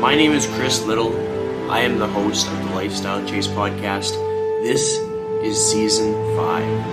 My name is Chris Little. I am the host of the Lifestyle Chase podcast. This is season 5.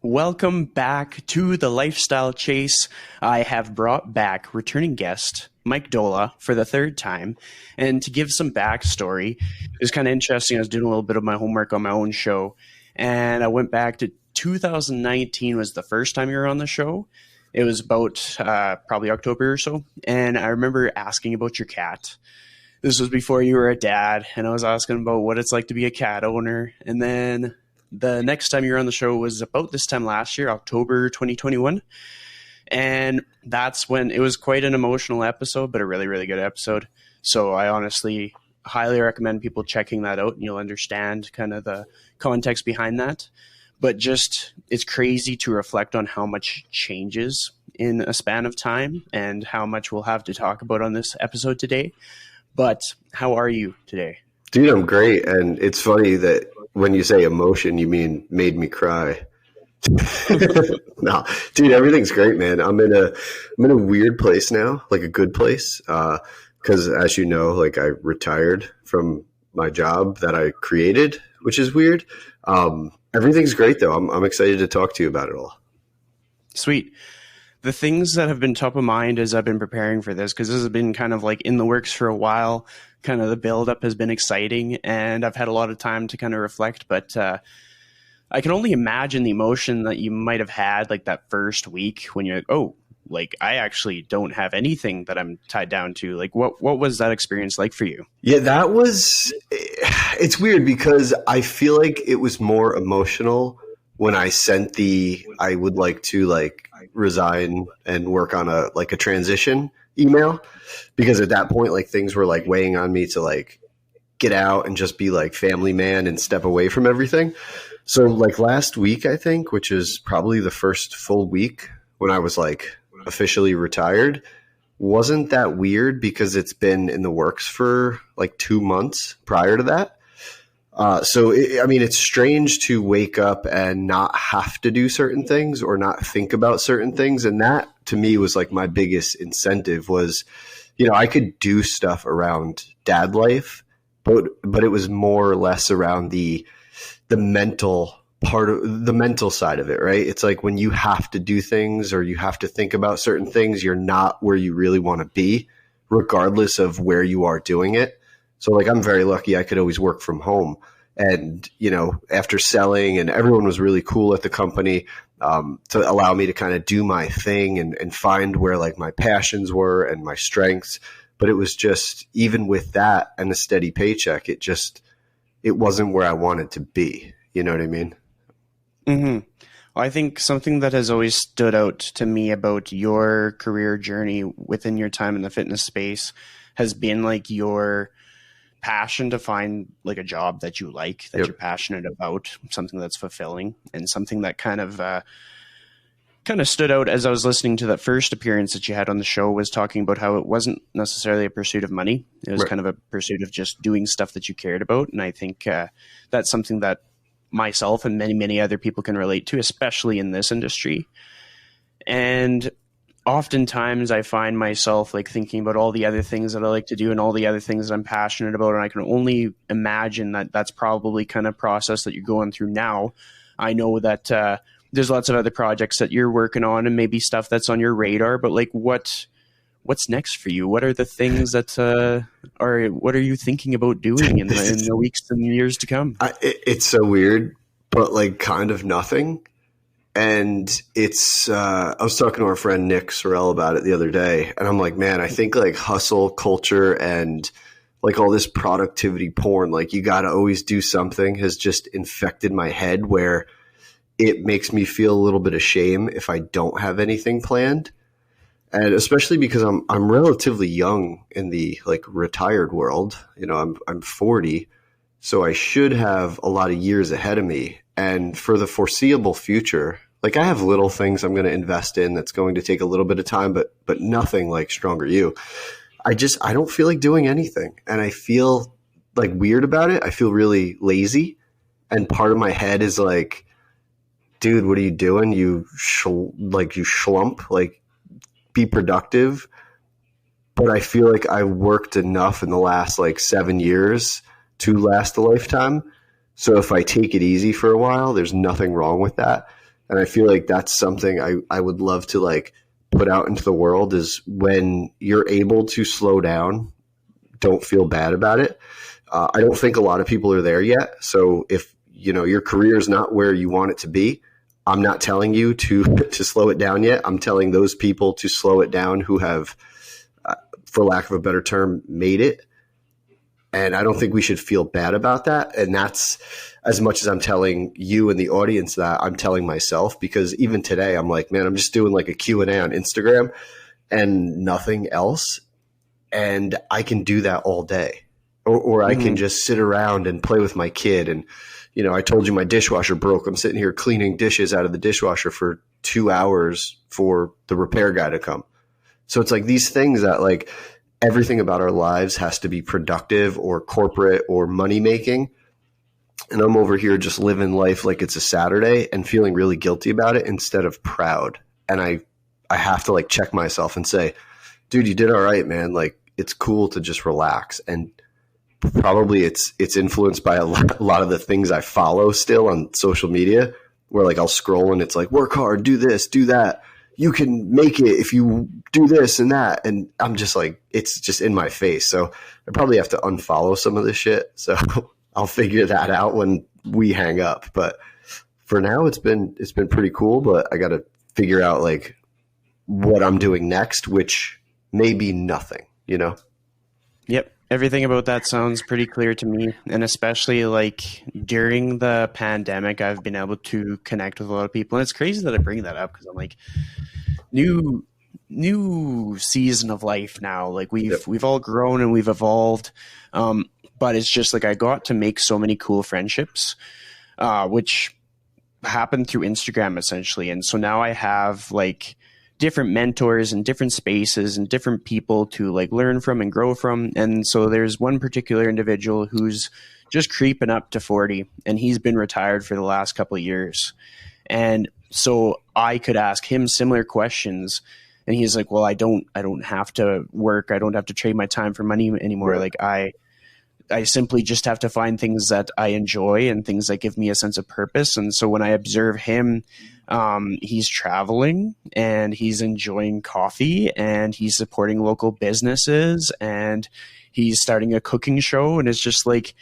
Welcome back to the Lifestyle Chase. I have brought back returning guest Mike Doehla for the third time. And to give some backstory, it was kind of interesting. I was doing a little bit of my homework on my own show, and I went back to 2019 was the first time you were on the show. It was about probably October or so. And I remember asking about your cat. This was before you were a dad, and I was asking about what it's like to be a cat owner. And then the next time you were on the show was about this time last year, October 2021. And that's when it was quite an emotional episode, but a really, really good episode. So I honestly highly recommend people checking that out, and you'll understand kind of the context behind that. But just, it's crazy to reflect on how much changes in a span of time and how much we'll have to talk about on this episode today. But how are you today? Dude, I'm great. And it's funny that when you say emotion, you mean made me cry. No, dude, everything's great, man. I'm in a weird place now, like a good place. Because as you know, like I retired from my job that I created, which is weird. Everything's great though. I'm excited to talk to you about it all. Sweet. The things that have been top of mind as I've been preparing for this, because this has been kind of like in the works for a while, kind of the buildup has been exciting, and I've had a lot of time to kind of reflect, but I can only imagine the emotion that you might have had like that first week when you're like, oh, like I actually don't have anything that I'm tied down to. Like what was that experience like for you? Yeah, it's weird because I feel like it was more emotional when I sent I would like to like resign and work on a transition email, because at that point, like things were like weighing on me to like get out and just be like family man and step away from everything. So like last week, I think, which is probably the first full week when I was like officially retired, wasn't that weird because it's been in the works for like 2 months prior to that. It's strange to wake up and not have to do certain things or not think about certain things. And that to me was like my biggest incentive was, I could do stuff around dad life, but it was more or less around the mental part of the mental side of it, right? It's like when you have to do things or you have to think about certain things, you're not where you really want to be, regardless of where you are doing it. So like, I'm very lucky I could always work from home. And, after selling, and everyone was really cool at the company to allow me to kind of do my thing and find where like my passions were and my strengths. But it was just, even with that and a steady paycheck, it wasn't where I wanted to be. You know what I mean? Mm-hmm. Well, I think something that has always stood out to me about your career journey within your time in the fitness space has been like your passion to find like a job that you like, that you're passionate about, something that's fulfilling, and something that kind of stood out as I was listening to that first appearance that you had on the show, was talking about how it wasn't necessarily a pursuit of money. It was kind of a pursuit of just doing stuff that you cared about. And I think that's something that myself and many, many other people can relate to, especially in this industry. And oftentimes I find myself like thinking about all the other things that I like to do and all the other things that I'm passionate about. And I can only imagine that that's probably kind of process that you're going through now. I know that there's lots of other projects that you're working on and maybe stuff that's on your radar, but like what's next for you? What are the things that what are you thinking about doing in the weeks and years to come? It's so weird, but like kind of nothing. And it's, I was talking to our friend Nick Sorrell about it the other day, and I'm like, man, I think like hustle culture and like all this productivity porn, like you got to always do something, has just infected my head, where it makes me feel a little bit of shame if I don't have anything planned. And especially because I'm relatively young in the like retired world, I'm 40, so I should have a lot of years ahead of me. And for the foreseeable future, like I have little things I'm going to invest in that's going to take a little bit of time, but nothing like Stronger You. I don't feel like doing anything, and I feel like weird about it. I feel really lazy, and part of my head is like, dude, what are you doing? You schlump, like be productive. But I feel like I worked enough in the last like 7 years to last a lifetime. So if I take it easy for a while, there's nothing wrong with that. And I feel like that's something I would love to like put out into the world, is when you're able to slow down, don't feel bad about it. I don't think a lot of people are there yet. So if, you know, your career is not where you want it to be, I'm not telling you to slow it down yet. I'm telling those people to slow it down who have, for lack of a better term, made it. And I don't think we should feel bad about that. And that's as much as I'm telling you and the audience that, I'm telling myself, because even today I'm like, man, I'm just doing like a Q&A on Instagram and nothing else. And I can do that all day. Or I can just sit around and play with my kid. And, you know, I told you my dishwasher broke. I'm sitting here cleaning dishes out of the dishwasher for 2 hours for the repair guy to come. So it's like these things that, like, everything about our lives has to be productive or corporate or money making. And I'm over here just living life like it's a Saturday and feeling really guilty about it instead of proud. And I have to like check myself and say, dude, you did all right, man. Like, it's cool to just relax. And probably it's influenced by a lot of the things I follow still on social media, where like I'll scroll and it's like, work hard, do this, do that. You can make it if you do this and that. And I'm just like, it's just in my face. So I probably have to unfollow some of this shit. So I'll figure that out when we hang up. But for now, it's been pretty cool, but I got to figure out like what I'm doing next, which may be nothing, you know? Yep. Everything about that sounds pretty clear to me. And especially like during the pandemic, I've been able to connect with a lot of people. And it's crazy that I bring that up, because I'm like, new season of life now. Like we've all grown and we've evolved. But it's just like I got to make so many cool friendships, which happened through Instagram essentially. And so now I have like different mentors and different spaces and different people to like learn from and grow from. And so there's one particular individual who's just creeping up to 40, and he's been retired for the last couple of years. And so I could ask him similar questions, and he's like, well, I don't have to work. I don't have to trade my time for money anymore. Right. Like I simply just have to find things that I enjoy and things that give me a sense of purpose. And so when I observe him, he's traveling and he's enjoying coffee and he's supporting local businesses and he's starting a cooking show. And it's just like,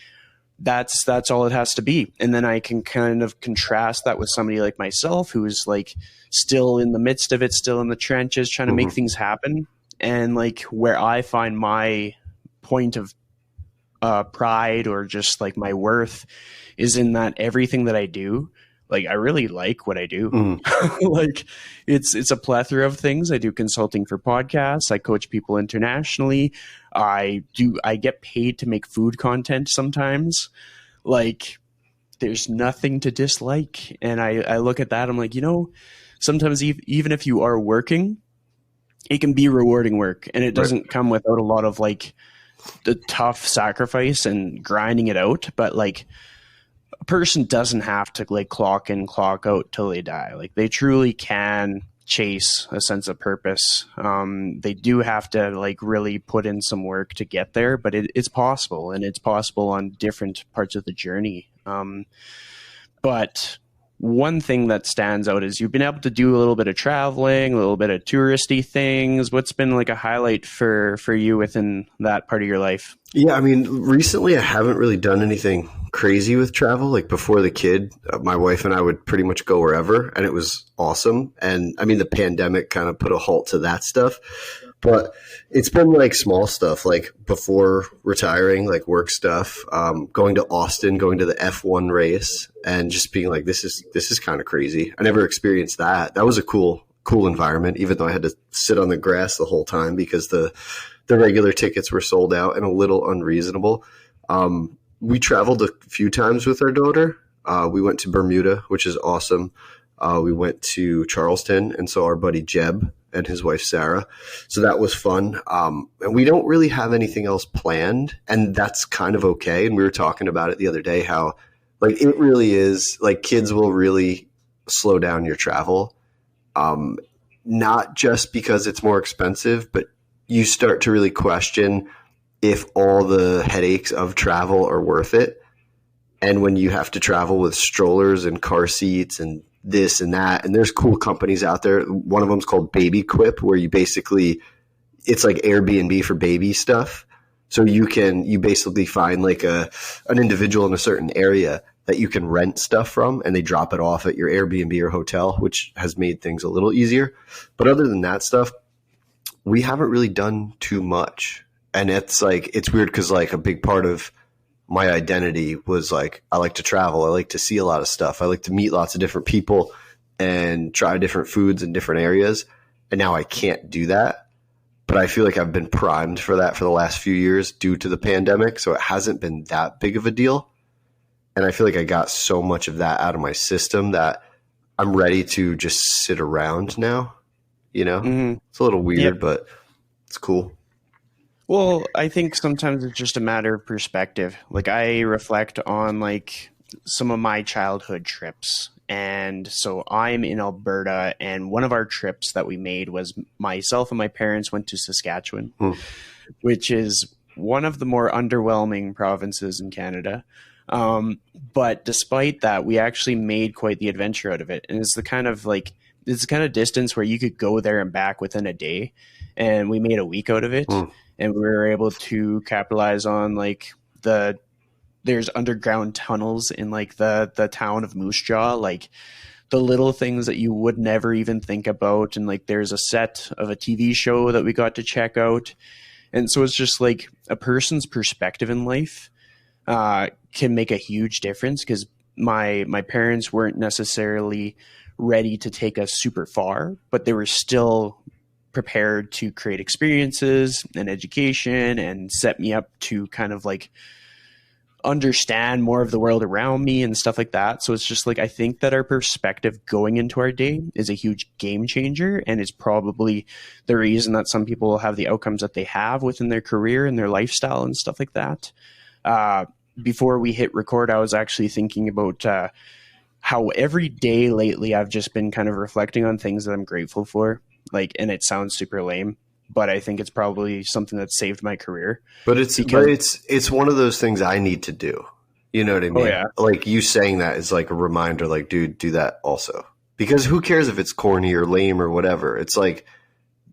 that's all it has to be. And then I can kind of contrast that with somebody like myself, who's like still in the midst of it, still in the trenches, trying to make things happen. And like where I find my point of pride or just like my worth is in that everything that I do, like I really like what I do. Like it's a plethora of things. I do consulting for podcasts. I coach people internationally. I get paid to make food content sometimes. Like there's nothing to dislike. And I look at that, I'm like, you know, sometimes even if you are working, it can be rewarding work, and it doesn't come without a lot of like the tough sacrifice and grinding it out. But like a person doesn't have to like clock in, clock out till they die. Like they truly can chase a sense of purpose. They do have to like really put in some work to get there, but it's possible, and it's possible on different parts of the journey. But one thing that stands out is you've been able to do a little bit of traveling, a little bit of touristy things. What's been like a highlight for you within that part of your life? Yeah, I mean, recently I haven't really done anything crazy with travel. Like before the kid, my wife and I would pretty much go wherever, and it was awesome. And I mean, the pandemic kind of put a halt to that stuff. But it's been like small stuff, like before retiring, like work stuff, going to Austin, going to the F1 race, and just being like, this is kind of crazy. I never experienced that. That was a cool environment, even though I had to sit on the grass the whole time because the regular tickets were sold out and a little unreasonable. We traveled a few times with our daughter. We went to Bermuda, which is awesome. We went to Charleston and saw our buddy Jeb and his wife Sarah. So that was fun. And we don't really have anything else planned, and that's kind of okay. And we were talking about it the other day, how like it really is like kids will really slow down your travel. Not just because it's more expensive, but you start to really question if all the headaches of travel are worth it. And when you have to travel with strollers and car seats and this and that, and there's cool companies out there. One of them is called Baby Quip, where you basically, it's like Airbnb for baby stuff. So you basically find like an individual in a certain area that you can rent stuff from, and they drop it off at your Airbnb or hotel, which has made things a little easier. But other than that stuff, we haven't really done too much. And it's like, it's weird because like a big part of my identity was like, I like to travel. I like to see a lot of stuff. I like to meet lots of different people and try different foods in different areas. And now I can't do that. But I feel like I've been primed for that for the last few years due to the pandemic. So it hasn't been that big of a deal. And I feel like I got so much of that out of my system that I'm ready to just sit around now. You know, It's a little weird, but it's cool. Well, I think sometimes it's just a matter of perspective. Like I reflect on like some of my childhood trips. And so I'm in Alberta, and one of our trips that we made was myself and my parents went to Saskatchewan, which is one of the more underwhelming provinces in Canada. But despite that, we actually made quite the adventure out of it. And it's the kind of distance where you could go there and back within a day. And we made a week out of it. And we were able to capitalize on like there's underground tunnels in like the town of Moose Jaw, like the little things that you would never even think about. And like there's a set of a TV show that we got to check out. And so it's just like a person's perspective in life can make a huge difference, because my parents weren't necessarily ready to take us super far, but they were still prepared to create experiences and education and set me up to kind of like understand more of the world around me and stuff like that. So it's just like, I think that our perspective going into our day is a huge game changer, and is probably the reason that some people have the outcomes that they have within their career and their lifestyle and stuff like that. Before we hit record, I was actually thinking about how every day lately I've just been kind of reflecting on things that I'm grateful for. Like, and it sounds super lame, but I think it's probably something that saved my career. But it's one of those things I need to do. You know what I mean? Oh, yeah. Like you saying that is like a reminder, like, dude, do that also. Because who cares if it's corny or lame or whatever? It's like,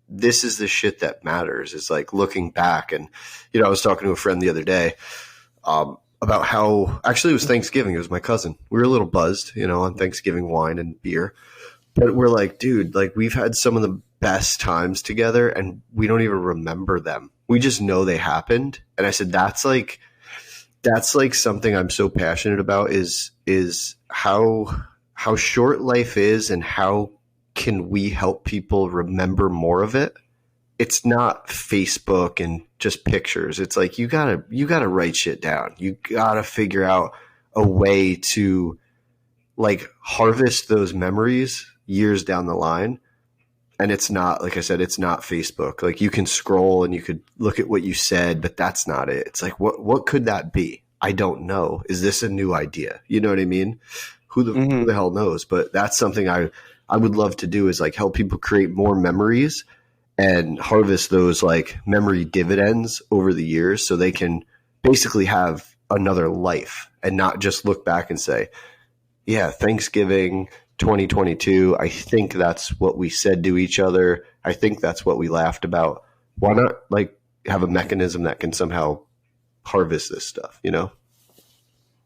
this is the shit that matters. It's like looking back. And, you know, I was talking to a friend the other day about how, actually it was Thanksgiving. It was my cousin. We were a little buzzed, you know, on Thanksgiving wine and beer. But we're like, dude, like we've had some of the best times together and we don't even remember them. We just know they happened. And I said, that's like something I'm so passionate about is how short life is and how can we help people remember more of it. It's not Facebook and just pictures. It's like, you gotta write shit down. You gotta figure out a way to like harvest those memories years down the line. And it's not, like I said, it's not Facebook. Like you can scroll and you could look at what you said, but that's not it. It's like, what could that be? I don't know. Is this a new idea? You know what I mean? Who the hell knows? But that's something I would love to do, is like help people create more memories and harvest those like memory dividends over the years so they can basically have another life and not just look back and say, yeah, Thanksgiving 2022, I think that's what we said to each other. I think that's what we laughed about. Why not like have a mechanism that can somehow harvest this stuff, you know?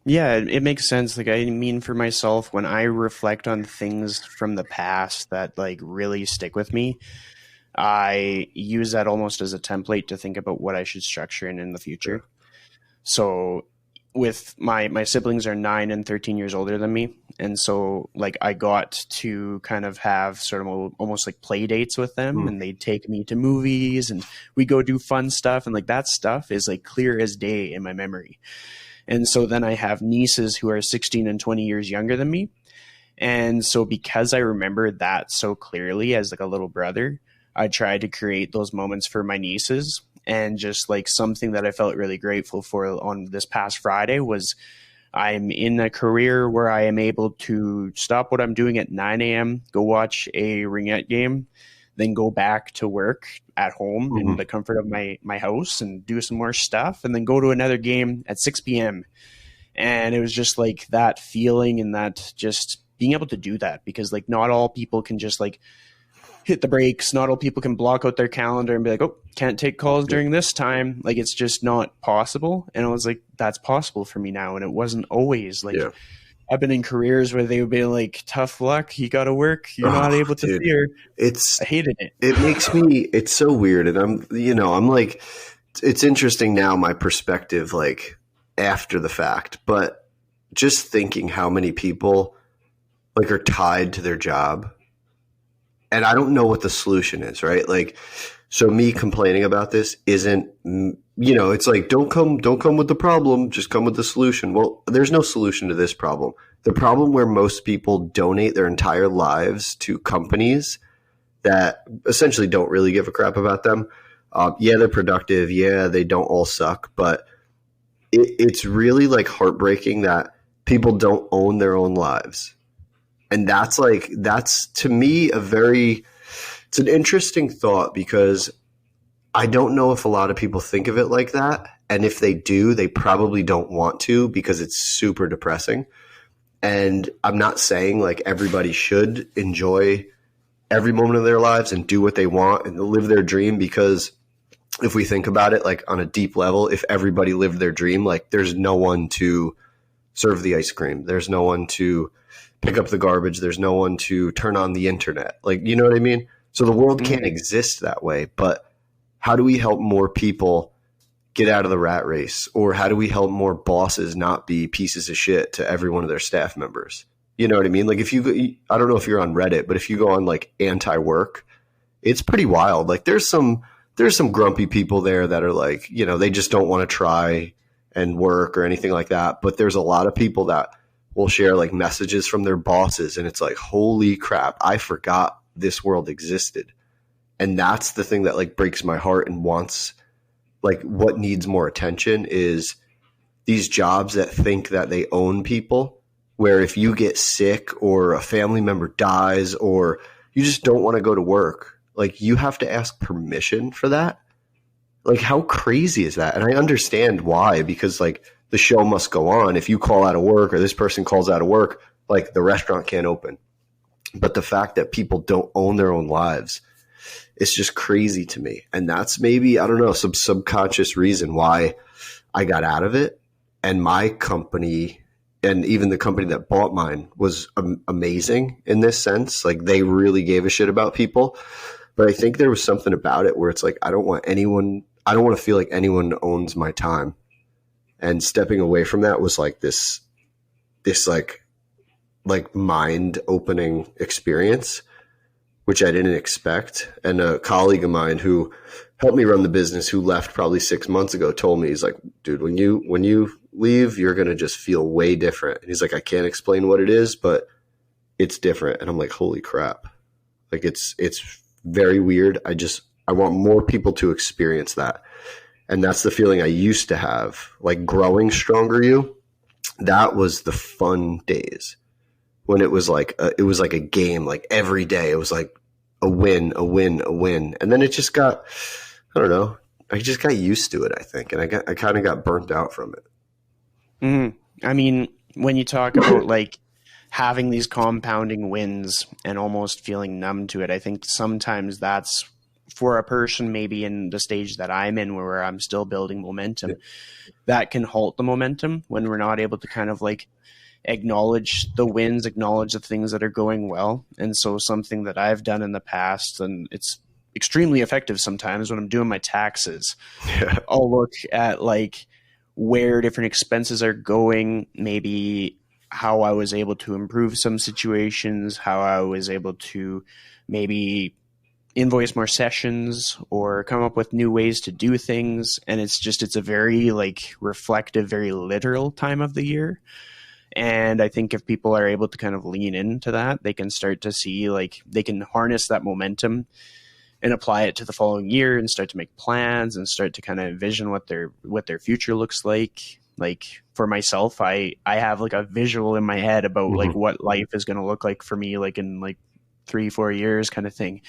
Yeah, it makes sense. Like, I mean, for myself, when I reflect on things from the past that like really stick with me, I use that almost as a template to think about what I should structure in the future. So with my siblings are 9 and 13 years older than me. And so like I got to kind of have sort of almost like play dates with them, and they'd take me to movies and we go do fun stuff. And like that stuff is like clear as day in my memory. And so then I have nieces who are 16 and 20 years younger than me. And so because I remember that so clearly as like a little brother, I tried to create those moments for my nieces. And just like something that I felt really grateful for on this past Friday was I'm in a career where I am able to stop what I'm doing at 9 a.m., go watch a ringette game, then go back to work at home in the comfort of my house and do some more stuff, and then go to another game at 6 p.m. And it was just like that feeling and that just being able to do that, because like not all people can just like hit the brakes. Not all people can block out their calendar and be like, oh, can't take calls during this time. Like, it's just not possible. And I was like, that's possible for me now. And it wasn't always like, I've been in careers where they would be like, tough luck, you got to work, you're not able to steer. I hated it. It makes me, it's so weird. And I'm like, it's interesting now, my perspective, like after the fact, but just thinking how many people like are tied to their job. And I don't know what the solution is, right? Like, so me complaining about this isn't, it's like, don't come with the problem, just come with the solution. Well, there's no solution to this problem. The problem where most people donate their entire lives to companies that essentially don't really give a crap about them. Yeah, they're productive. Yeah, they don't all suck. But it's really like heartbreaking that people don't own their own lives. And that's to me it's an interesting thought, because I don't know if a lot of people think of it like that. And if they do, they probably don't want to, because it's super depressing. And I'm not saying like everybody should enjoy every moment of their lives and do what they want and live their dream, because if we think about it, like on a deep level, if everybody lived their dream, like there's no one to serve the ice cream. There's no one to pick up the garbage. There's no one to turn on the internet. Like, you know what I mean? So the world can't exist that way. But how do we help more people get out of the rat race? Or how do we help more bosses not be pieces of shit to every one of their staff members? You know what I mean? Like, I don't know if you're on Reddit, but if you go on like anti-work, it's pretty wild. Like there's some grumpy people there that are like, they just don't want to try and work or anything like that. But there's a lot of people that will share like messages from their bosses, and it's like, holy crap, I forgot this world existed. And that's the thing that like breaks my heart and wants, like, what needs more attention is these jobs that think that they own people, where if you get sick or a family member dies or you just don't want to go to work, like you have to ask permission for that. Like, how crazy is that? And I understand why, because like the show must go on. If you call out of work or this person calls out of work, like the restaurant can't open. But the fact that people don't own their own lives, it's just crazy to me. And that's maybe, I don't know, some subconscious reason why I got out of it. And my company, and even the company that bought mine, was amazing in this sense. Like they really gave a shit about people. But I think there was something about it where it's like, I don't want to feel like anyone owns my time. And stepping away from that was like this like mind opening experience, which I didn't expect. And a colleague of mine who helped me run the business, who left probably 6 months ago, told me, he's like, dude, when you leave, you're going to just feel way different. And he's like, I can't explain what it is, but it's different. And I'm like, holy crap. Like it's very weird. I want more people to experience that. And that's the feeling I used to have, like growing Stronger You. That was the fun days when it was like a game, like every day. It was like a win. And then it just got, I don't know, I just got used to it, I think. And I kind of got burnt out from it. Mm-hmm. I mean, when you talk about like having these compounding wins and almost feeling numb to it, I think sometimes that's, for a person maybe in the stage that I'm in, where I'm still building momentum, that can halt the momentum when we're not able to kind of like acknowledge the wins, acknowledge the things that are going well. And so something that I've done in the past, and it's extremely effective sometimes when I'm doing my taxes, I'll look at like where different expenses are going, maybe how I was able to improve some situations, how I was able to maybe invoice more sessions or come up with new ways to do things. And it's a very like reflective, very literal time of the year. And I think if people are able to kind of lean into that, they can start to see like they can harness that momentum and apply it to the following year and start to make plans and start to kind of envision what their future looks like. Like for myself, I have like a visual in my head about like Mm-hmm. what life is going to look like for me, like in like 3 4 years kind of thing,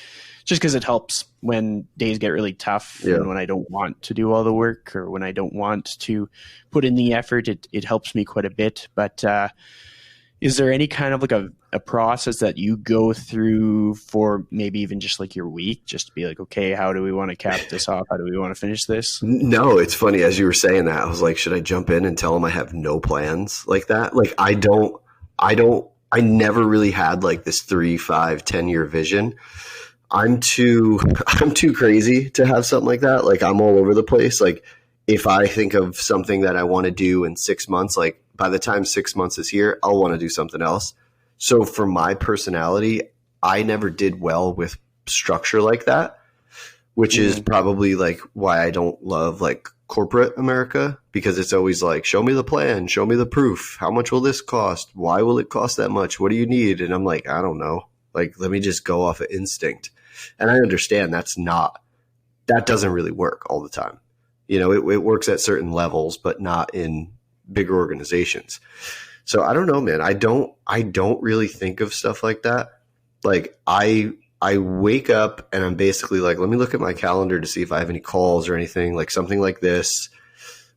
just because it helps when days get really tough Yeah. and when I don't want to do all the work or when I don't want to put in the effort. It helps me quite a bit. But is there any kind of like a process that you go through for maybe even just like your week, just to be like, okay, how do we want to cap this off? How do we want to finish this? No, it's funny. As you were saying that, I was like, should I jump in and tell them I have no plans like that? Like, I never really had like this 3, 5, 10 year vision. I'm too, I'm too crazy to have something like that. Like, I'm all over the place. Like, if I think of something that I want to do in 6 months, like by the time 6 months is here, I'll want to do something else. So for my personality, I never did well with structure like that, which is probably like why I don't love like corporate America, because it's always like, show me the plan, show me the proof. How much will this cost? Why will it cost that much? What do you need? And I'm like, I don't know. Like, let me just go off of instinct. And I understand that doesn't really work all the time. You know, it works at certain levels, but not in bigger organizations. So I don't know, man. I don't really think of stuff like that. Like I wake up and I'm basically like, let me look at my calendar to see if I have any calls or anything, like something like this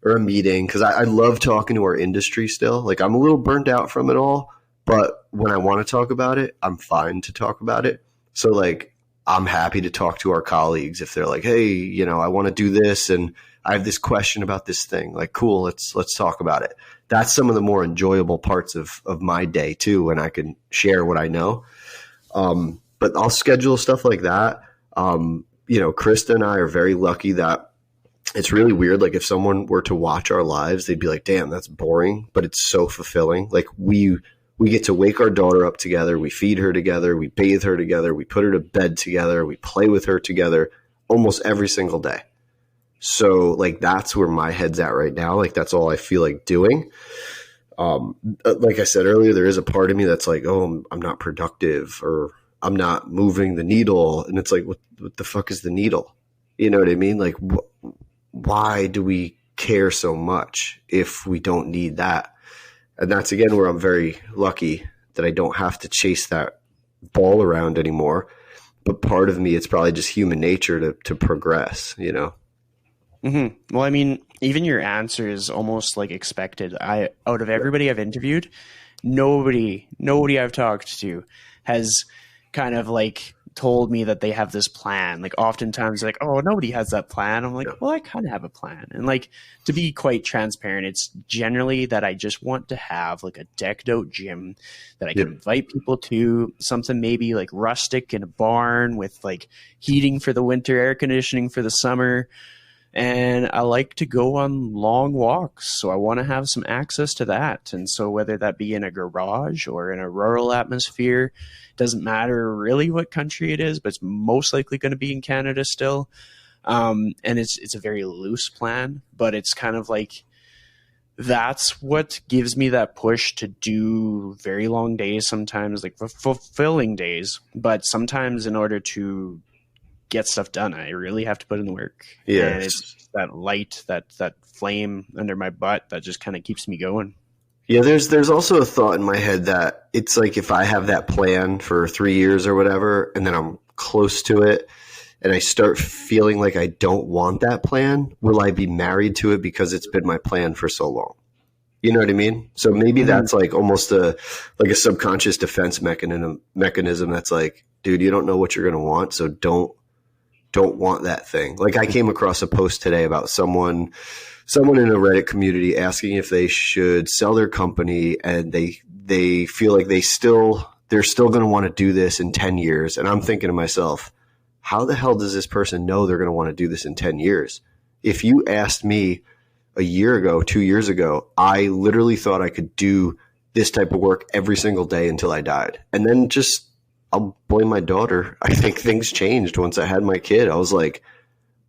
or a meeting. Cause I love talking to our industry still. Like, I'm a little burnt out from it all, but when I want to talk about it, I'm fine to talk about it. So like, I'm happy to talk to our colleagues if they're like, hey, you know, I want to do this and I have this question about this thing. Like, cool, let's talk about it. That's some of the more enjoyable parts of my day too, when I can share what I know. But I'll schedule stuff like that. You know, Krista and I are very lucky that it's really weird. Like, if someone were to watch our lives, they'd be like, damn, that's boring, but it's so fulfilling. Like, we get to wake our daughter up together. We feed her together. We bathe her together. We put her to bed together. We play with her together almost every single day. So like, that's where my head's at right now. Like, that's all I feel like doing. Like I said earlier, there is a part of me that's like, oh, I'm not productive, or I'm not moving the needle. And it's like, what the fuck is the needle? You know what I mean? Like, why do we care so much if we don't need that? And that's, again, where I'm very lucky that I don't have to chase that ball around anymore. But part of me, it's probably just human nature to progress, you know? Mm-hmm. Well, I mean, even your answer is almost like expected. Out of everybody I've interviewed, nobody I've talked to has kind of like told me that they have this plan. Like, oftentimes like, oh, nobody has that plan. I'm like, well, I kind of have a plan. And like, to be quite transparent, it's generally that I just want to have like a decked out gym that I can invite people to, something maybe like rustic in a barn with like heating for the winter, air conditioning for the summer. And I like to go on long walks, so I want to have some access to that. And so whether that be in a garage or in a rural atmosphere, doesn't matter really what country it is, but it's most likely going to be in Canada still. And it's a very loose plan, but it's kind of like, that's what gives me that push to do very long days, sometimes like fulfilling days. But sometimes in order to get stuff done, I really have to put in the work. Yeah. And it's that light, that flame under my butt that just kind of keeps me going. Yeah, there's also a thought in my head that it's like, if I have that plan for 3 years or whatever, and then I'm close to it and I start feeling like I don't want that plan, will I be married to it because it's been my plan for so long? You know what I mean? So maybe that's like almost a subconscious defense mechanism that's like, dude, you don't know what you're going to want, so don't want that thing. Like, I came across a post today about someone in a Reddit community asking if they should sell their company, and they feel like they're still going to want to do this in 10 years. And I'm thinking to myself, how the hell does this person know they're going to want to do this in 10 years? If you asked me a year ago, 2 years ago, I literally thought I could do this type of work every single day until I died. And then I'll blame my daughter. I think things changed once I had my kid. I was like,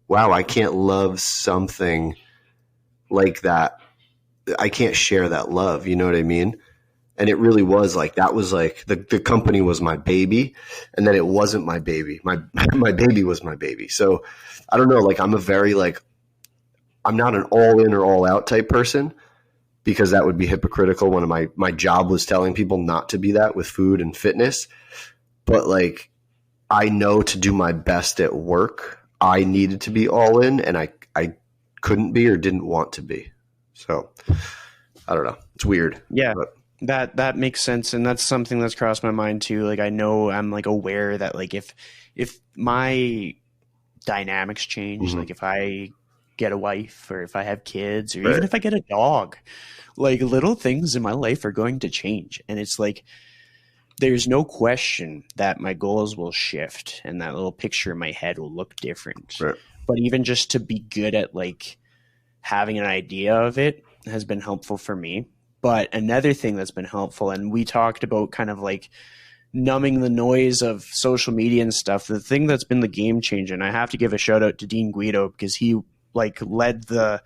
wow, I can't love something like that. I can't share that love. You know what I mean? And it really was like, that was like the company was my baby, and then it wasn't my baby. My baby was my baby. So I don't know, like, I'm not an all in or all out type person. because that would be hypocritical when my job was telling people not to be that with food and fitness. But like, I know to do my best at work, I needed to be all in, and I couldn't be or didn't want to be. So I don't know. It's weird. Yeah. But that makes sense. And that's something that's crossed my mind too. Like, I know I'm like aware that like if my dynamics change, like if I get a wife or if I have kids or even if I get a dog, like little things in my life are going to change. And it's like, there's no question that my goals will shift and that little picture in my head will look different. Right. But even just to be good at like having an idea of it has been helpful for me. But another thing that's been helpful, and we talked about kind of like numbing the noise of social media and stuff, the thing that's been the game changer, and I have to give a shout out to Dean Guido because he like led the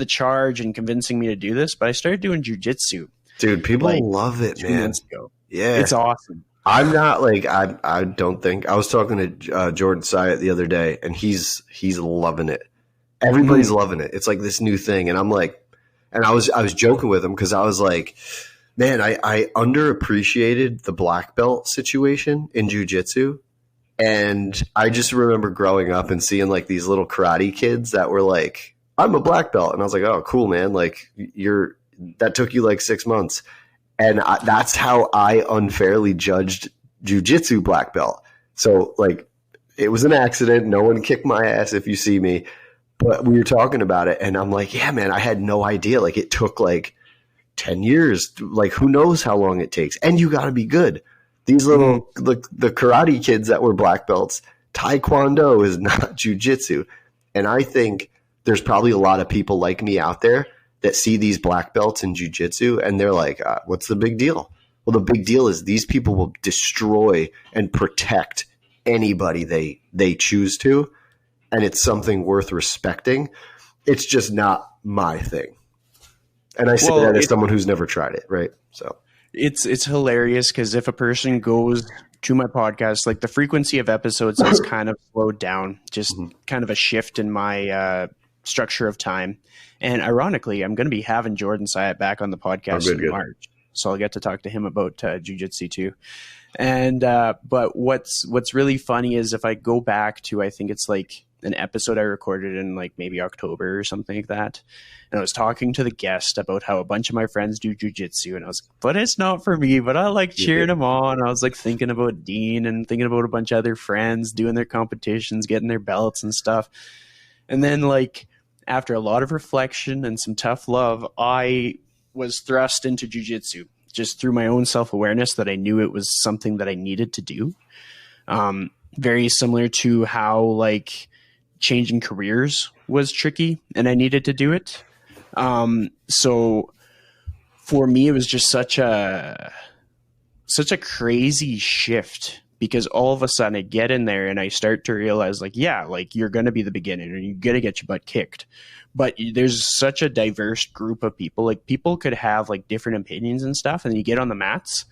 charge in convincing me to do this. But I started doing jujitsu. Dude, people like, love it, 2 man. months ago. Yeah. It's awesome. I'm not like, I don't think, I was talking to Jordan Syatt the other day, and he's loving it. Everybody's loving it. It's like this new thing. And I'm like, and I was joking with him because I was like, man, I underappreciated the black belt situation in jiu-jitsu. And I just remember growing up and seeing like these little karate kids that were like, I'm a black belt. And I was like, oh, cool, man. Like that took you like 6 months. And that's how I unfairly judged jiu-jitsu black belt. So like, it was an accident. No one kicked my ass if you see me. But we were talking about it, and I'm like, yeah, man, I had no idea. Like, it took like 10 years. Like, who knows how long it takes? And you got to be good. These little, the karate kids that were black belts, Taekwondo is not jiu-jitsu. And I think there's probably a lot of people like me out there that see these black belts in jiu-jitsu, and they're like, what's the big deal? Well, the big deal is these people will destroy and protect anybody they choose to. And it's something worth respecting. It's just not my thing. And I say that as someone who's never tried it, right? So it's hilarious because if a person goes to my podcast, like the frequency of episodes has kind of slowed down, just kind of a shift in my structure of time. And ironically, I'm going to be having Jordan Syatt back on the podcast in March. So I'll get to talk to him about jiu-jitsu too. And but what's really funny is if I go back to, I think it's like an episode I recorded in like maybe October or something like that. And I was talking to the guest about how a bunch of my friends do jujitsu, and I was like, but it's not for me, but I like cheering them on. I was like thinking about Dean and thinking about a bunch of other friends doing their competitions, getting their belts and stuff. And then like after a lot of reflection and some tough love, I was thrust into jujitsu just through my own self-awareness that I knew it was something that I needed to do. Very similar to how like changing careers was tricky and I needed to do it. So for me, it was just such a crazy shift because all of a sudden I get in there and I start to realize like, yeah, like you're going to be the beginner and you're going to get your butt kicked, but there's such a diverse group of people. Like people could have like different opinions and stuff. And you get on the mats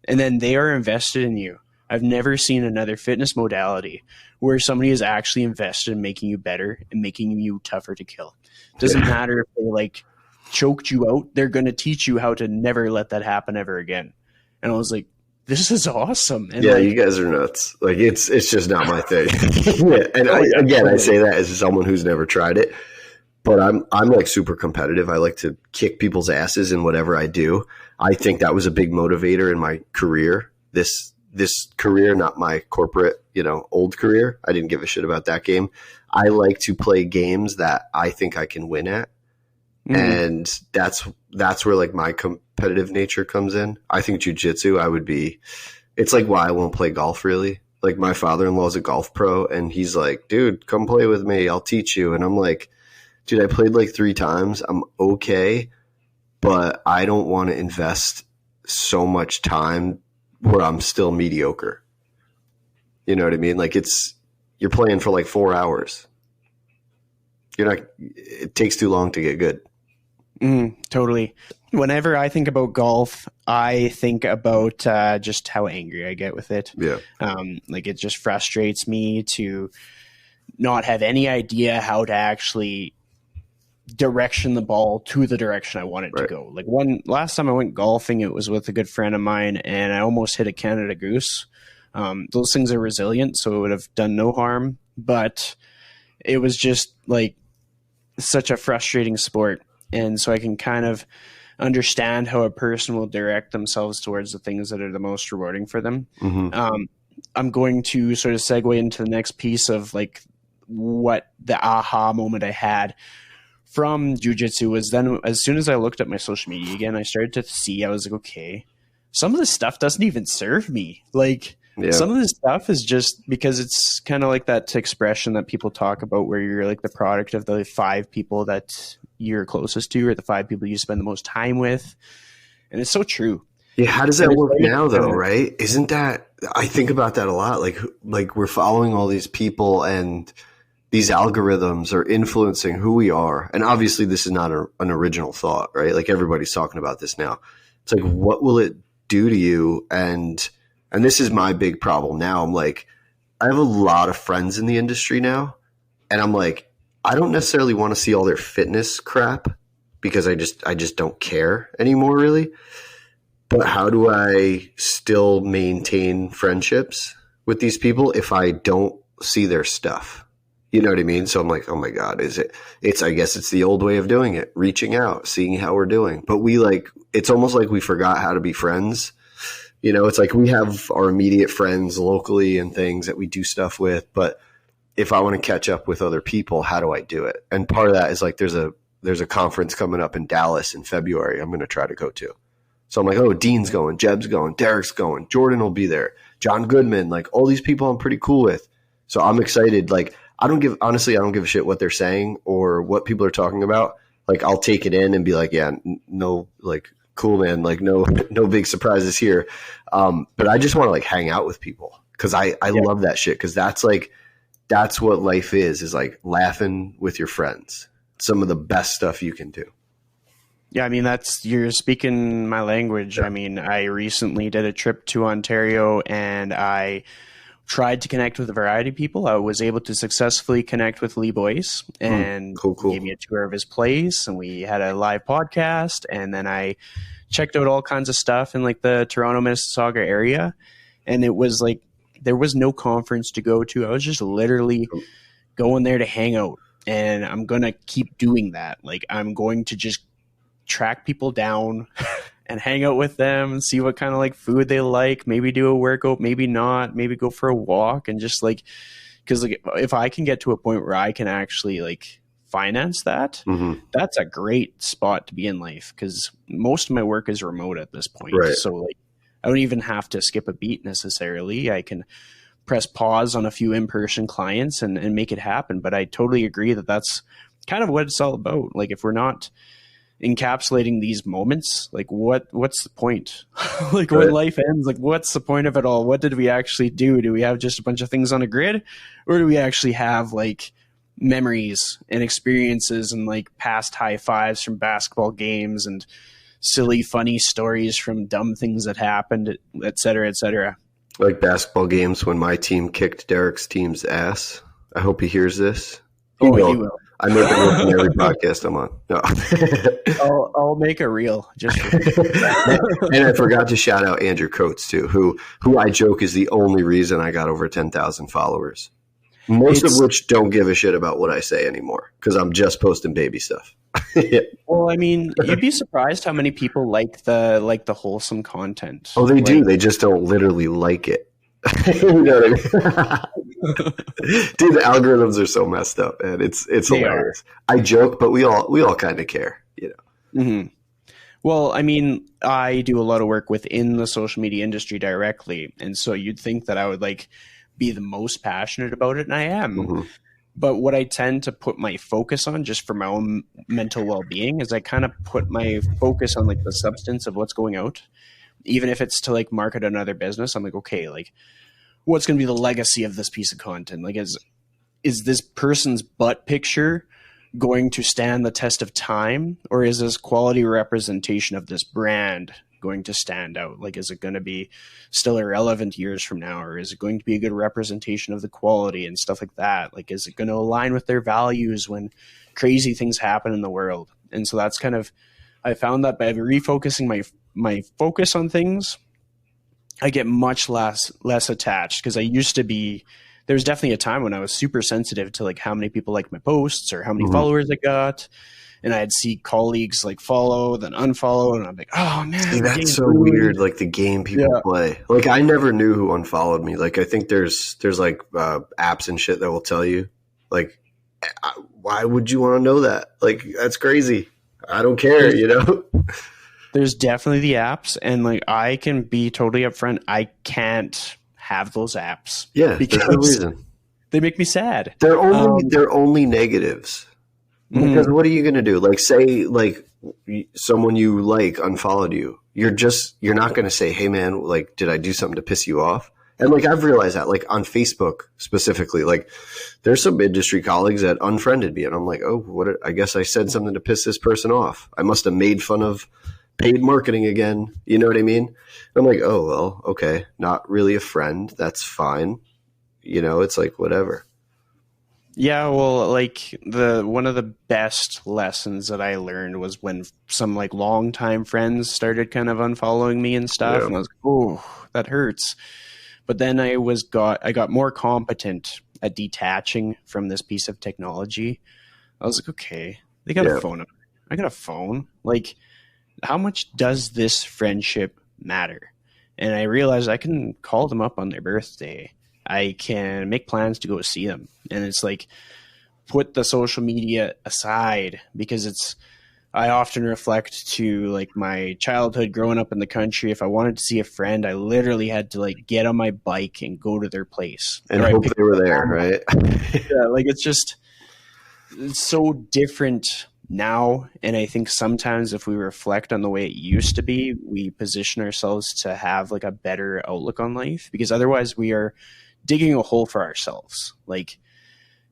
and then they are invested in you. I've never seen another fitness modality where somebody is actually invested in making you better and making you tougher to kill. Doesn't matter if they like choked you out, they're going to teach you how to never let that happen ever again. And I was like, this is awesome. And yeah, like, you guys are nuts. Like it's just not my thing. Yeah. And I say that as someone who's never tried it, but I'm like super competitive. I like to kick people's asses in whatever I do. I think that was a big motivator in my career. This career, not my corporate, old career. I didn't give a shit about that game. I like to play games that I think I can win at. And that's where like my competitive nature comes in. I think jiu-jitsu, it's like why I won't play golf really. Like my father-in-law is a golf pro and he's like, dude, come play with me. I'll teach you. And I'm like, dude, I played like 3 times. I'm okay, but I don't want to invest so much time where I'm still mediocre. You know what I mean? Like you're playing for like 4 hours. It takes too long to get good. Totally. Whenever I think about golf, I think about just how angry I get with it. Yeah. Like it just frustrates me to not have any idea how to actually direction the ball to the direction I want it to go. Like last time I went golfing, it was with a good friend of mine, and I almost hit a Canada Goose. Those things are resilient, so it would have done no harm, but it was just like such a frustrating sport. And so I can kind of understand how a person will direct themselves towards the things that are the most rewarding for them. I'm going to sort of segue into the next piece of like what the aha moment I had from jiu-jitsu was then as soon as I looked at my social media again, I started to see, I was like, okay, some of this stuff doesn't even serve me. Like some of this stuff is just because it's kind of like that expression that people talk about where you're like the product of the 5 people that you're closest to or the 5 people you spend the most time with. And it's so true. Yeah. How does that work now though? Right. Isn't that, I think about that a lot. Like we're following all these people and these algorithms are influencing who we are. And obviously this is not an original thought, right? Like everybody's talking about this now. It's like, what will it do to you? And this is my big problem now. I'm like, I have a lot of friends in the industry now. And I'm like, I don't necessarily want to see all their fitness crap because I just don't care anymore really. But how do I still maintain friendships with these people if I don't see their stuff? You know what I mean? So I'm like, oh my God, I guess it's the old way of doing it, reaching out, seeing how we're doing. But it's almost like we forgot how to be friends. You know, it's like we have our immediate friends locally and things that we do stuff with. But if I want to catch up with other people, how do I do it? And part of that is like, there's a conference coming up in Dallas in February I'm going to try to go to. So I'm like, oh, Dean's going, Jeb's going, Derek's going, Jordan will be there, John Goodman, like all these people I'm pretty cool with. So I'm excited. Like, I don't give a shit what they're saying or what people are talking about. Like, I'll take it in and be like, yeah, no, like, cool, man. Like, no big surprises here. But I just want to like hang out with people because I love that shit. Because that's what life is like laughing with your friends. Some of the best stuff you can do. Yeah, I mean, you're speaking my language. Yeah. I mean, I recently did a trip to Ontario and I tried to connect with a variety of people. I was able to successfully connect with Lee Boyce and cool. Gave me a tour of his place and we had a live podcast. And then I checked out all kinds of stuff in like the Toronto, Mississauga area. And it was like, there was no conference to go to. I was just literally going there to hang out. And I'm going to keep doing that. Like, I'm going to just track people down and hang out with them and see what kind of like food they like, maybe do a workout, maybe not, maybe go for a walk and just like, because like if I can get to a point where I can actually like finance that, that's a great spot to be in life because most of my work is remote at this point. Right. So like I don't even have to skip a beat necessarily. I can press pause on a few in-person clients and make it happen. But I totally agree that that's kind of what it's all about. Like if we're not encapsulating these moments, like what's the point? Like when life ends, like what's the point of it all? What did we actually do? Do we have just a bunch of things on a grid, or do we actually have like memories and experiences and like past high fives from basketball games and silly funny stories from dumb things that happened, et cetera, et cetera? Like basketball games when my team kicked Derek's team's ass. I hope he hears this. He will. I make it work in every podcast I'm on. No. I'll make a reel just for And I forgot to shout out Andrew Coates too, who I joke is the only reason I got over 10,000 followers. Most of which don't give a shit about what I say anymore because I'm just posting baby stuff. Well, I mean, you'd be surprised how many people like the wholesome content. Oh, they do. They just don't literally like it. You know what I mean? Dude, the algorithms are so messed up, man. It's hilarious. I joke, but we all kind of care, you know. Mm-hmm. Well, I mean, I do a lot of work within the social media industry directly, and so you'd think that I would like be the most passionate about it, and I am. Mm-hmm. But what I tend to put my focus on, just for my own mental well-being, is I kind of put my focus on like the substance of what's going out. Even if it's to like market another business, I'm like, okay, like what's going to be the legacy of this piece of content? Like, is this person's butt picture going to stand the test of time, or is this quality representation of this brand going to stand out? Like, is it going to be still irrelevant years from now, or is it going to be a good representation of the quality and stuff like that? Like, is it going to align with their values when crazy things happen in the world? And so that's kind of, I found that by refocusing my focus on things, I get much less attached, because I used to be, there was definitely a time when I was super sensitive to like how many people liked my posts or how many followers I got. And I'd see colleagues like follow, then unfollow, and I'm like, oh man. See, that's so weird. Like the game people play. Like I never knew who unfollowed me. Like I think there's like apps and shit that will tell you. Like, why would you want to know that? Like that's crazy. I don't care, you know? There's definitely the apps, and like I can be totally upfront. I can't have those apps. Yeah, because there's no reason. They make me sad. They're only negatives. Because what are you going to do? Like, say, like someone you like unfollowed you. You're not going to say, "Hey, man, like, did I do something to piss you off?" And like I've realized that, like on Facebook specifically, like there's some industry colleagues that unfriended me, and I'm like, oh, I guess I said something to piss this person off. I must have made fun of paid marketing again. You know what I mean? I'm like, oh well, okay, not really a friend. That's fine. You know, it's like whatever. Yeah, well, like one of the best lessons that I learned was when some like longtime friends started kind of unfollowing me and stuff, and I was like, oh, that hurts. But then I got more competent at detaching from this piece of technology. I was like, okay, they got a phone. I got a phone. Like, how much does this friendship matter? And I realized I can call them up on their birthday. I can make plans to go see them. And it's like, put the social media aside, because I often reflect to like my childhood growing up in the country. If I wanted to see a friend, I literally had to like get on my bike and go to their place. And hope they were there, right? Yeah, like it's so different now. And I think sometimes if we reflect on the way it used to be, we position ourselves to have like a better outlook on life, because otherwise we are digging a hole for ourselves. Like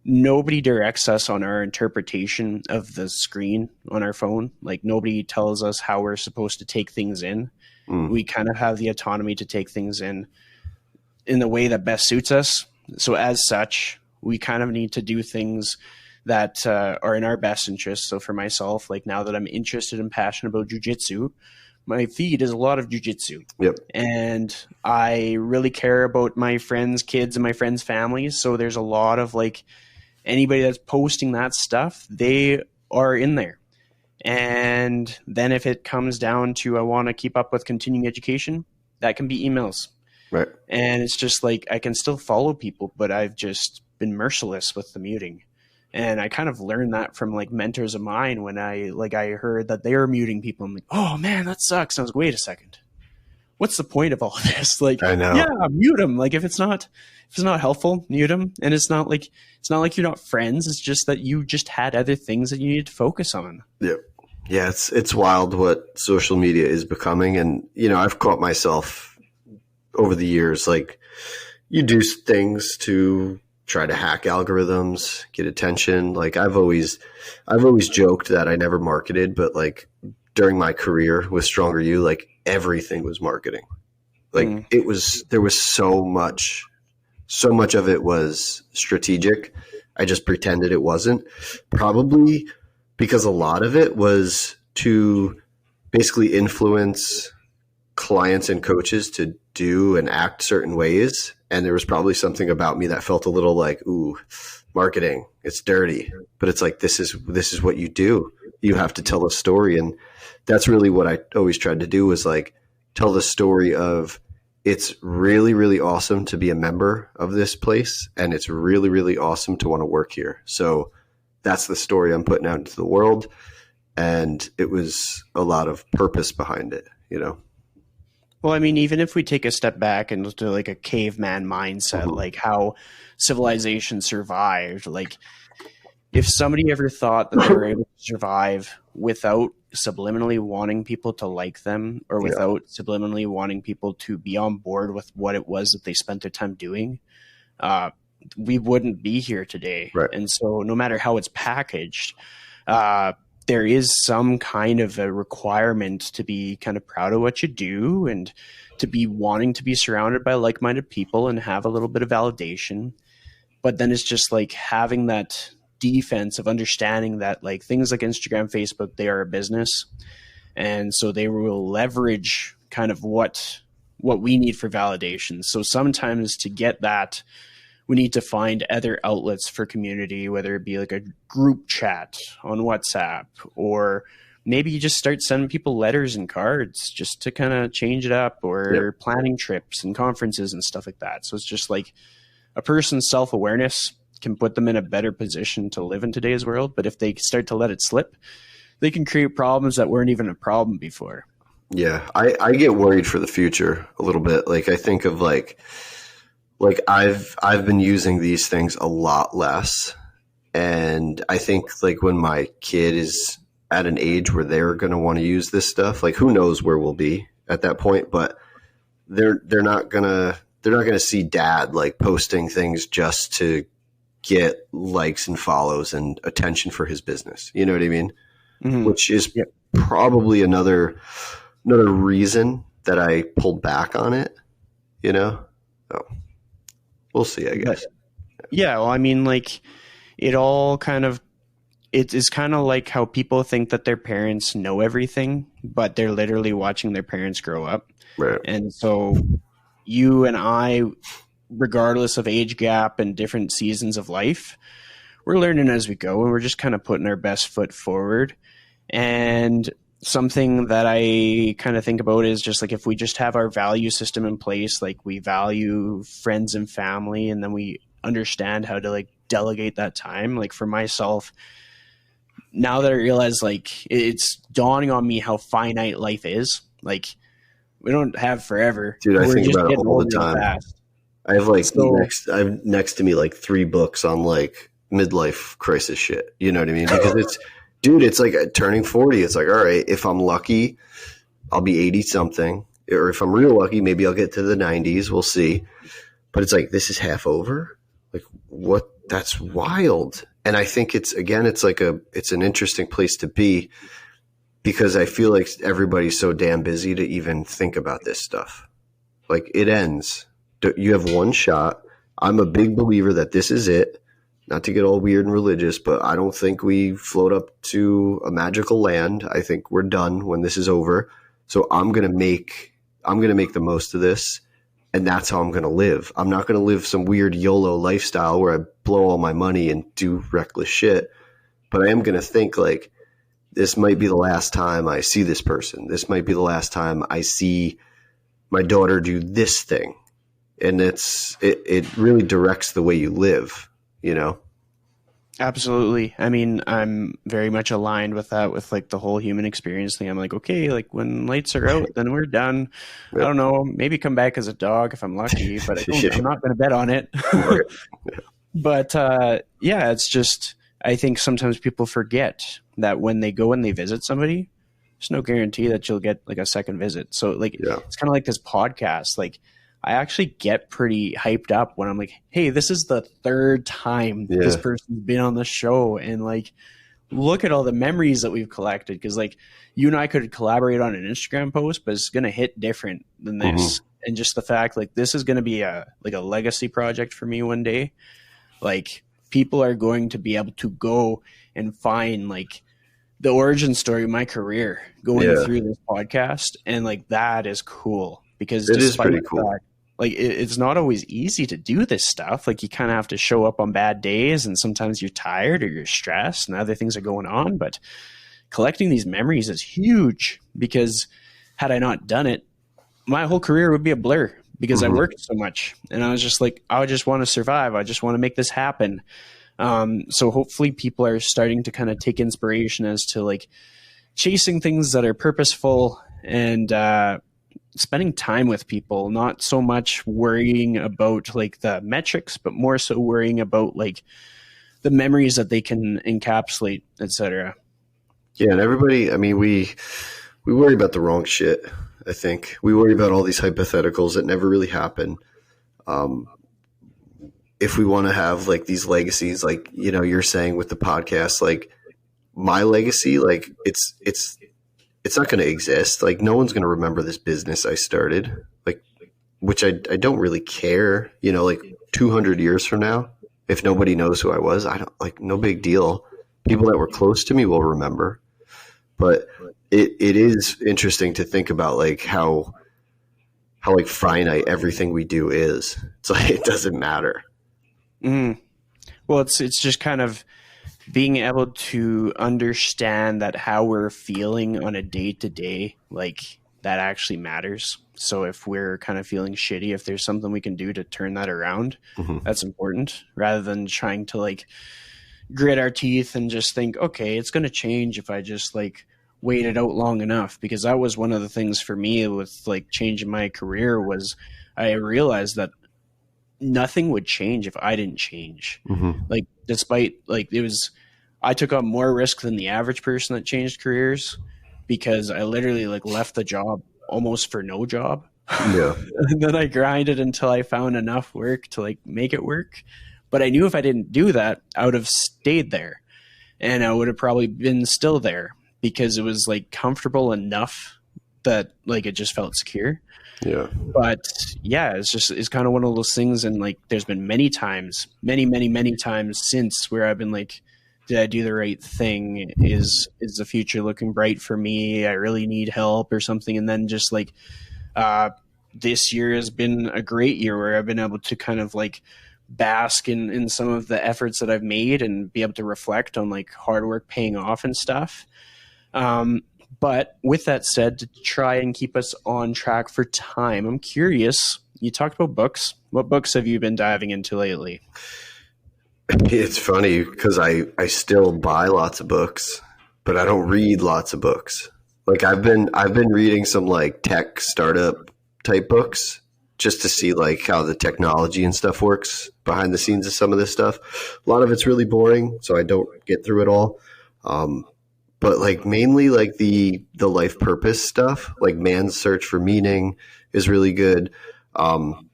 nobody directs us on our interpretation of the screen on our phone. Like nobody tells us how we're supposed to take things in. We kind of have the autonomy to take things in the way that best suits us. So as such, we kind of need to do things that are in our best interest. So for myself, like now that I'm interested and passionate about jiu-jitsu, my feed is a lot of jiu-jitsu. Yep. And I really care about my friends' kids and my friends' families. So there's a lot of like anybody that's posting that stuff, they are in there. And then if it comes down to I want to keep up with continuing education, that can be emails. Right. And it's just like I can still follow people, but I've just been merciless with the muting. And I kind of learned that from like mentors of mine when I heard that they were muting people. I'm like, oh man, that sucks. And I was like, wait a second. What's the point of all of this? Like, I know. Yeah, mute them. Like if it's not helpful, mute them. And it's not like you're not friends. It's just that you just had other things that you needed to focus on. Yep. Yeah, it's wild what social media is becoming. And, you know, I've caught myself over the years, like you do things to try to hack algorithms, get attention. Like I've always joked that I never marketed, but like during my career with Stronger You, like everything was marketing. Like there was so much of it was strategic. I just pretended it wasn't, probably because a lot of it was to basically influence clients and coaches to do and act certain ways. And there was probably something about me that felt a little like, ooh, marketing, it's dirty. But it's like, this is what you do. You have to tell a story. And that's really what I always tried to do, was like tell the story of it's really, really awesome to be a member of this place. And it's really, really awesome to want to work here. So that's the story I'm putting out into the world. And it was a lot of purpose behind it, you know? Well, I mean, even if we take a step back and look at like a caveman mindset, like how civilization survived, like if somebody ever thought that they were able to survive without subliminally wanting people to like them, or without subliminally wanting people to be on board with what it was that they spent their time doing, we wouldn't be here today. Right. And so no matter how it's packaged, there is some kind of a requirement to be kind of proud of what you do and to be wanting to be surrounded by like-minded people and have a little bit of validation. But then it's just like having that defense of understanding that like things like Instagram, Facebook, they are a business. And so they will leverage kind of what we need for validation. So sometimes to get that, we need to find other outlets for community, whether it be like a group chat on WhatsApp, or maybe you just start sending people letters and cards just to kind of change it up, or planning trips and conferences and stuff like that. So it's just like a person's self-awareness can put them in a better position to live in today's world. But if they start to let it slip, they can create problems that weren't even a problem before. Yeah, I get worried for the future a little bit. Like I think of like I've been using these things a lot less, and I think like when my kid is at an age where they're going to want to use this stuff, like who knows where we'll be at that point, but they're not going to see dad like posting things just to get likes and follows and attention for his business. You know what I mean? Mm-hmm. Which is probably another reason that I pulled back on it, you know? So we'll see, I guess. Yeah, well, I mean, like, it all kind of, it is kind of like how people think that their parents know everything, but they're literally watching their parents grow up. Right. And so you and I, regardless of age gap and different seasons of life, we're learning as we go, and we're just kind of putting our best foot forward. And something that I kind of think about is just like if we just have our value system in place, like we value friends and family, and then we understand how to like delegate that time. Like for myself, now that I realize like it's dawning on me how finite life is. Like we don't have forever. Dude, I think about it all the time. Fast. I have like next to me like 3 books on like midlife crisis shit. You know what I mean? Because it's like turning 40. It's like, all right, if I'm lucky, I'll be 80 something. Or if I'm real lucky, maybe I'll get to the 90s. We'll see. But it's like, this is half over. Like what? That's wild. And I think it's an interesting place to be, because I feel like everybody's so damn busy to even think about this stuff. Like it ends. You have one shot. I'm a big believer that this is it. Not to get all weird and religious, but I don't think we float up to a magical land. I think we're done when this is over. So I'm going to make the most of this, and that's how I'm going to live. I'm not going to live some weird YOLO lifestyle where I blow all my money and do reckless shit. But I am going to think like, this might be the last time I see this person. This might be the last time I see my daughter do this thing. And it really directs the way you live. You know? Absolutely. I mean, I'm very much aligned with that, with like the whole human experience thing. I'm like, okay, like when lights are out, then we're done. Yep. I don't know, maybe come back as a dog if I'm lucky, but I'm not going to bet on it. But yeah, it's just, I think sometimes people forget that when they go and they visit somebody, there's no guarantee that you'll get like a second visit. So like, It's kind of like this podcast. Like, I actually get pretty hyped up when I'm like, hey, this is the 3rd time this person's been on the show. And like, look at all the memories that we've collected. Cause like you and I could collaborate on an Instagram post, but it's going to hit different than this. Mm-hmm. And just the fact like this is going to be a legacy project for me one day. Like people are going to be able to go and find like the origin story of my career going through this podcast. And like, that is cool because it is pretty cool. Like it's not always easy to do this stuff. Like you kind of have to show up on bad days, and sometimes you're tired or you're stressed and other things are going on. But collecting these memories is huge, because had I not done it, my whole career would be a blur, because I worked so much, and I was just like, I just want to survive. I just want to make this happen. So hopefully people are starting to kind of take inspiration as to like chasing things that are purposeful and, spending time with people, not so much worrying about like the metrics, but more so worrying about like the memories that they can encapsulate, etc. Yeah. And everybody, I mean, we worry about the wrong shit. I think we worry about all these hypotheticals that never really happen. If we want to have like these legacies, like, you know, you're saying with the podcast, like my legacy, like it's not going to exist. Like no one's going to remember this business I started, like, which I don't really care, you know, like 200 years from now, if nobody knows who I was, I don't like, no big deal. People that were close to me will remember, but it is interesting to think about like how like finite everything we do is. It's like, it doesn't matter. Well, it's just kind of being able to understand that how we're feeling on a day to day, like that actually matters. So if we're kind of feeling shitty, if there's something we can do to turn that around, that's important, rather than trying to like grit our teeth and just think, okay, it's going to change if I just like wait it out long enough. Because that was one of the things for me with like changing my career, was I realized that nothing would change if I didn't change. Like, despite like I took on more risk than the average person that changed careers, because I literally like left the job almost for no job. Yeah. And then I grinded until I found enough work to like make it work. But I knew if I didn't do that, I would have stayed there, and I would have probably been still there, because it was like comfortable enough that like it just felt secure. Yeah. But yeah, it's kind of one of those things. And like, there's been many times since where I've been like, did I do the right thing? Is the future looking bright for me? I really need help or something. And then just like, this year has been a great year where I've been able to kind of like bask in some of the efforts that I've made and be able to reflect on like hard work paying off and stuff. But with that said, to try and keep us on track for time, I'm curious, you talked about books. What books have you been diving into lately? It's funny because I still buy lots of books, but I don't read lots of books. Like I've been reading some like tech startup type books just to see like how the technology and stuff works behind the scenes of some of this stuff. A lot of it's really boring, so I don't get through it all. But like mainly like the life purpose stuff, like Man's Search for Meaning is really good.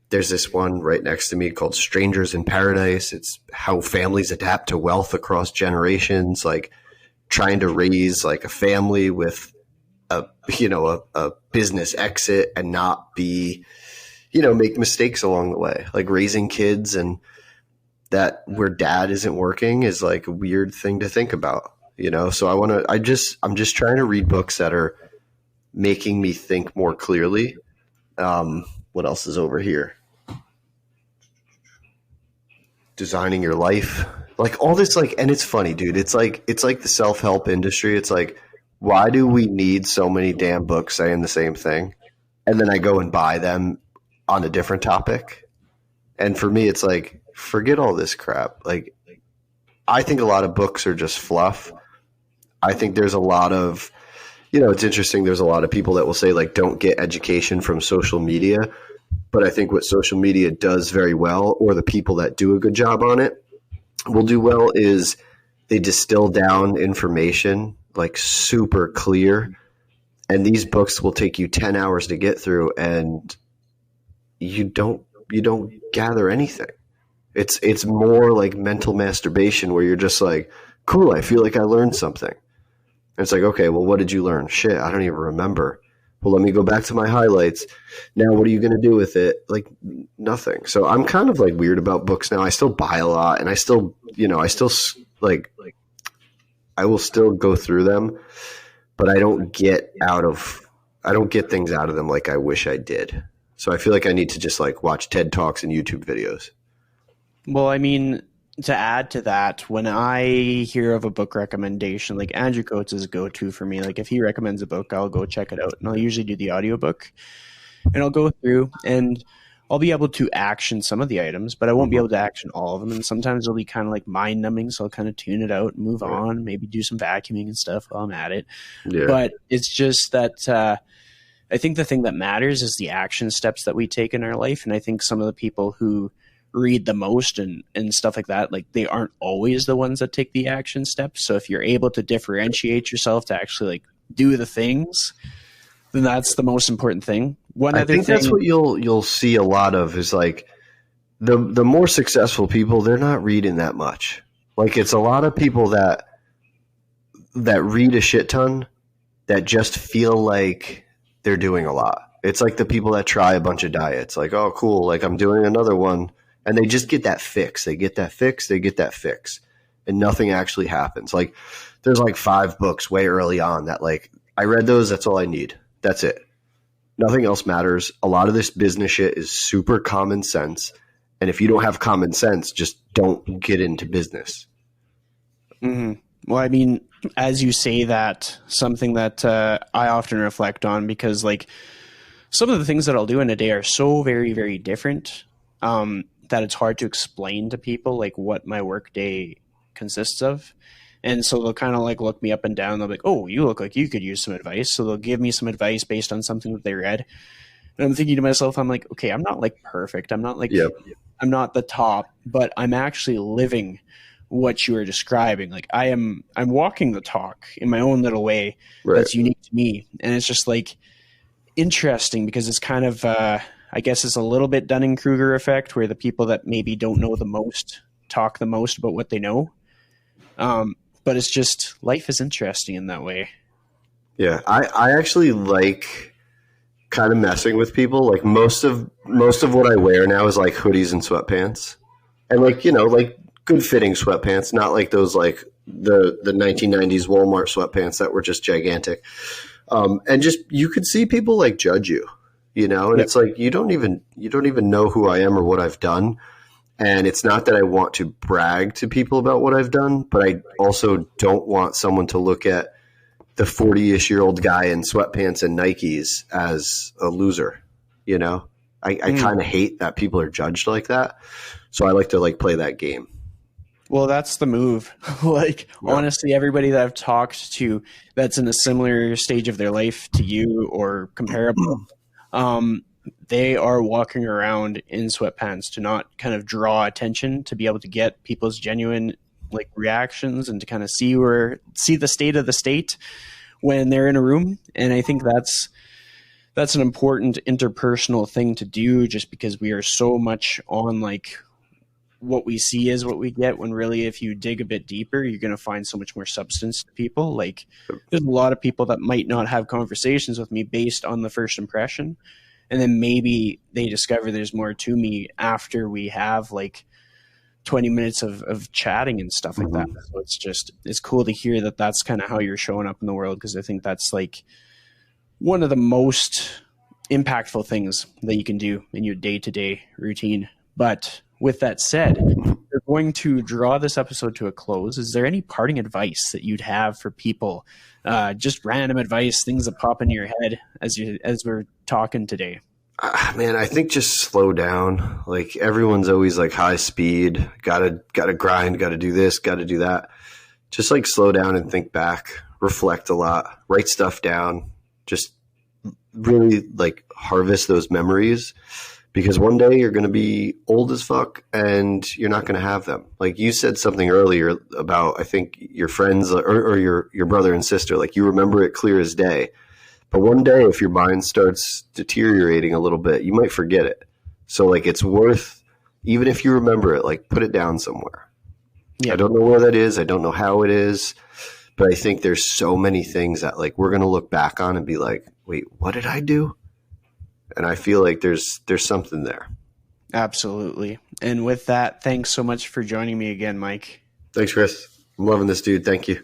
There's this one right next to me called Strangers in Paradise. It's how families adapt to wealth across generations, like trying to raise like a family with a business exit and not be, make mistakes along the way, like raising kids, and that where dad isn't working is like a weird thing to think about. So I'm just trying to read books that are making me think more clearly. What else is over here? Designing Your Life, like all this, like, and it's funny, dude. It's like the self-help industry. It's like, why do we need so many damn books saying the same thing? And then I go and buy them on a different topic. And for me, it's like, forget all this crap. Like, I think a lot of books are just fluff. I think there's a lot of, it's interesting. There's a lot of people that will say like, don't get education from social media. But I think what social media does very well, or the people that do a good job on it will do well, is they distill down information like super clear. And these books will take you 10 hours to get through, and you don't gather anything. It's more like mental masturbation where you're just like, cool, I feel like I learned something. And it's like, okay, well, what did you learn? Shit, I don't even remember. Well, let me go back to my highlights. Now, what are you going to do with it? Like, nothing. So I'm kind of like weird about books now. I still buy a lot, and I still I will still go through them, but I don't get things out of them like I wish I did. So I feel like I need to just like watch TED Talks and YouTube videos. Well, I mean, to add to that, when I hear of a book recommendation, like Andrew Coates is a go-to for me. Like if he recommends a book, I'll go check it out, and I'll usually do the audiobook, and I'll go through and I'll be able to action some of the items, but I won't be able to action all of them. And sometimes it'll be kind of like mind numbing. So I'll kind of tune it out and move on, maybe do some vacuuming and stuff while I'm at it. Yeah. But it's just that, I think the thing that matters is the action steps that we take in our life. And I think some of the people who read the most and stuff like that, like they aren't always the ones that take the action steps. So if you're able to differentiate yourself to actually like do the things, then that's the most important thing. I think that's what you'll see a lot of is like the more successful people, they're not reading that much. Like it's a lot of people that that read a shit ton that just feel like they're doing a lot. It's like the people that try a bunch of diets, like, oh, cool, like I'm doing another one. And they just get that fix. They get that fix. They get that fix. And nothing actually happens. Like there's like 5 books way early on that like I read those. That's all I need. That's it. Nothing else matters. A lot of this business shit is super common sense. And if you don't have common sense, just don't get into business. Mm-hmm. Well, I mean, as you say that, something that I often reflect on, because like some of the things that I'll do in a day are so very, very different that it's hard to explain to people like what my work day consists of. And so they'll kind of like look me up and down. They'll be like, oh, you look like you could use some advice. So they'll give me some advice based on something that they read. And I'm thinking to myself, I'm like, okay, I'm not like perfect. I'm not like, I'm not the top, but I'm actually living what you are describing. Like I'm walking the talk in my own little way that's unique to me. And it's just like interesting because it's kind of, I guess it's a little bit Dunning-Kruger effect where the people that maybe don't know the most talk the most about what they know. But it's just, life is interesting in that way. Yeah. I actually like kind of messing with people. Like most of what I wear now is like hoodies and sweatpants and like, you know, like good fitting sweatpants, not like those, like the 1990s Walmart sweatpants that were just gigantic. And just, you could see people like judge you, you know, and it's like, you don't even know who I am or what I've done. And it's not that I want to brag to people about what I've done, but I also don't want someone to look at the 40-ish-year-old guy in sweatpants and Nikes as a loser. You know, I kind of hate that people are judged like that. So I like to like play that game. Well, that's the move. Like, honestly, everybody that I've talked to that's in a similar stage of their life to you or comparable, they are walking around in sweatpants to not kind of draw attention, to be able to get people's genuine like reactions and to kind of see the state of the state when they're in a room. And I think that's an important interpersonal thing to do, just because we are so much on like what we see is what we get, when really if you dig a bit deeper, you're going to find so much more substance to people. Like there's a lot of people that might not have conversations with me based on the first impression. And then maybe they discover there's more to me after we have like 20 minutes of chatting and stuff like that. So it's cool to hear that that's kind of how you're showing up in the world. Cause I think that's like one of the most impactful things that you can do in your day-to-day routine. But with that said, we're going to draw this episode to a close. Is there any parting advice that you'd have for people? Just random advice, things that pop into your head as we're talking today. Man, I think just slow down. Like everyone's always like high speed, gotta grind, gotta do this, gotta do that. Just like slow down and think back, reflect a lot, write stuff down, just really like harvest those memories, because one day you're going to be old as fuck and you're not going to have them. Like you said something earlier about, I think your friends or your brother and sister, like you remember it clear as day. But one day, if your mind starts deteriorating a little bit, you might forget it. So like it's worth, even if you remember it, like put it down somewhere. Yeah. I don't know where that is. I don't know how it is, but I think there's so many things that like we're going to look back on and be like, wait, what did I do? And I feel like there's something there. Absolutely. And with that, thanks so much for joining me again, Mike. Thanks, Chris. I'm loving this, dude. Thank you.